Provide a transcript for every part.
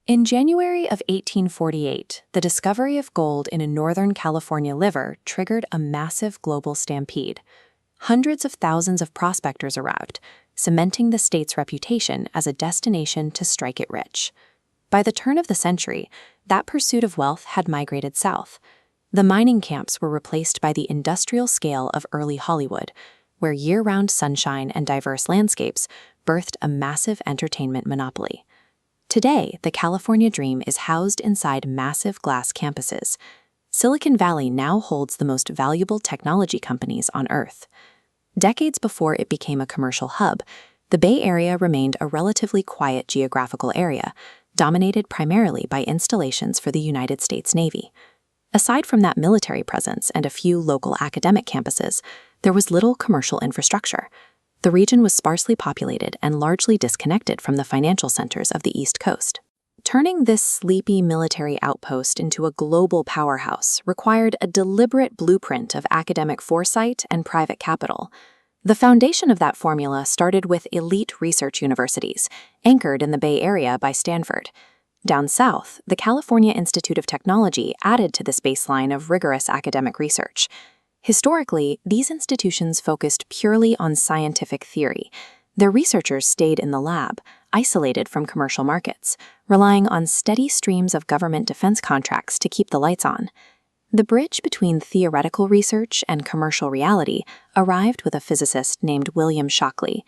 In January of 1848, the discovery of gold in a Northern California river triggered a massive global stampede. Hundreds of thousands of prospectors arrived, cementing the state's reputation as a destination to strike it rich. By the turn of the century, that pursuit of wealth had migrated south. The mining camps were replaced by the industrial scale of early Hollywood, where year-round sunshine and diverse landscapes birthed a massive entertainment monopoly. Today, the California dream is housed inside massive glass campuses. Silicon Valley now holds the most valuable technology companies on Earth. Decades before it became a commercial hub, the Bay Area remained a relatively quiet geographical area, dominated primarily by installations for the United States Navy. Aside from that military presence and a few local academic campuses, there was little commercial infrastructure. The region was sparsely populated and largely disconnected from the financial centers of the East Coast. Turning this sleepy military outpost into a global powerhouse required a deliberate blueprint of academic foresight and private capital. The foundation of that formula started with elite research universities, anchored in the Bay Area by Stanford. Down south, the California Institute of Technology added to this baseline of rigorous academic research. Historically, these institutions focused purely on scientific theory. Their researchers stayed in the lab, isolated from commercial markets, relying on steady streams of government defense contracts to keep the lights on. The bridge between theoretical research and commercial reality arrived with a physicist named William Shockley.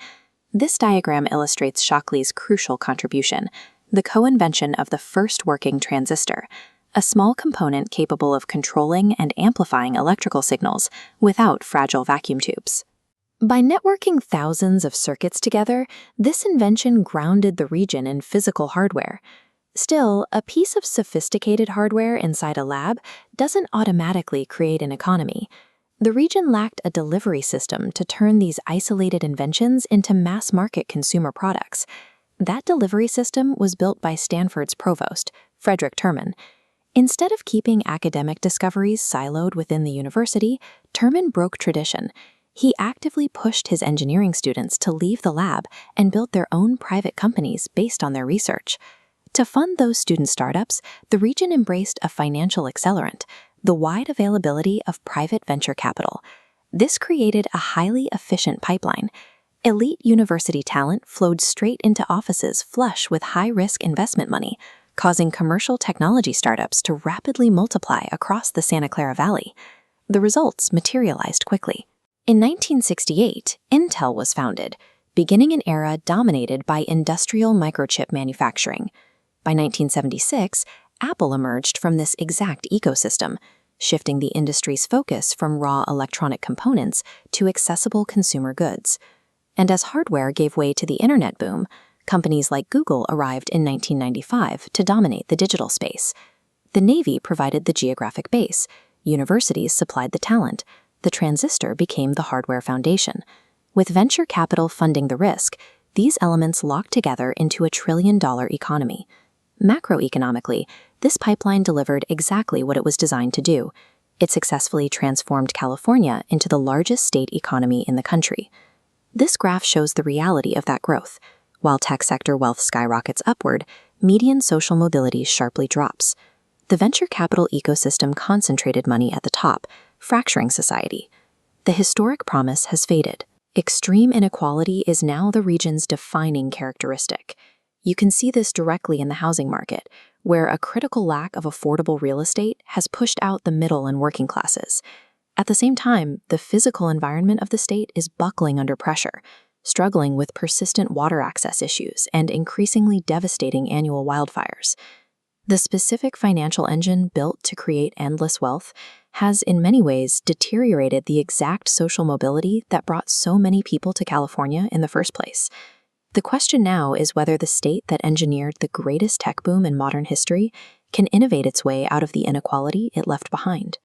This diagram illustrates Shockley's crucial contribution, the co-invention of the first working transistor, a small component capable of controlling and amplifying electrical signals without fragile vacuum tubes. By networking thousands of circuits together, this invention grounded the region in physical hardware. Still, a piece of sophisticated hardware inside a lab doesn't automatically create an economy. The region lacked a delivery system to turn these isolated inventions into mass-market consumer products. That delivery system was built by Stanford's provost, Frederick Terman. Instead of keeping academic discoveries siloed within the university, Terman broke tradition. He actively pushed his engineering students to leave the lab and build their own private companies based on their research. To fund those student startups, the region embraced a financial accelerant, the wide availability of private venture capital. This created a highly efficient pipeline. Elite university talent flowed straight into offices flush with high-risk investment money, causing commercial technology startups to rapidly multiply across the Santa Clara Valley. The results materialized quickly. In 1968, Intel was founded, beginning an era dominated by industrial microchip manufacturing. By 1976, Apple emerged from this exact ecosystem, shifting the industry's focus from raw electronic components to accessible consumer goods. And as hardware gave way to the internet boom, companies like Google arrived in 1995 to dominate the digital space. The Navy provided the geographic base, universities supplied the talent, the transistor became the hardware foundation. With venture capital funding the risk, these elements locked together into a trillion-dollar economy. Macroeconomically, this pipeline delivered exactly what it was designed to do. It successfully transformed California into the largest state economy in the country. This graph shows the reality of that growth. While tech sector wealth skyrockets upward, median social mobility sharply drops. The venture capital ecosystem concentrated money at the top, fracturing society. The historic promise has faded. Extreme inequality is now the region's defining characteristic. You can see this directly in the housing market, where a critical lack of affordable real estate has pushed out the middle and working classes. At the same time, the physical environment of the state is buckling under pressure, struggling with persistent water access issues and increasingly devastating annual wildfires. The specific financial engine built to create endless wealth has in many ways deteriorated the exact social mobility that brought so many people to California in the first place. The question now is whether the state that engineered the greatest tech boom in modern history can innovate its way out of the inequality it left behind.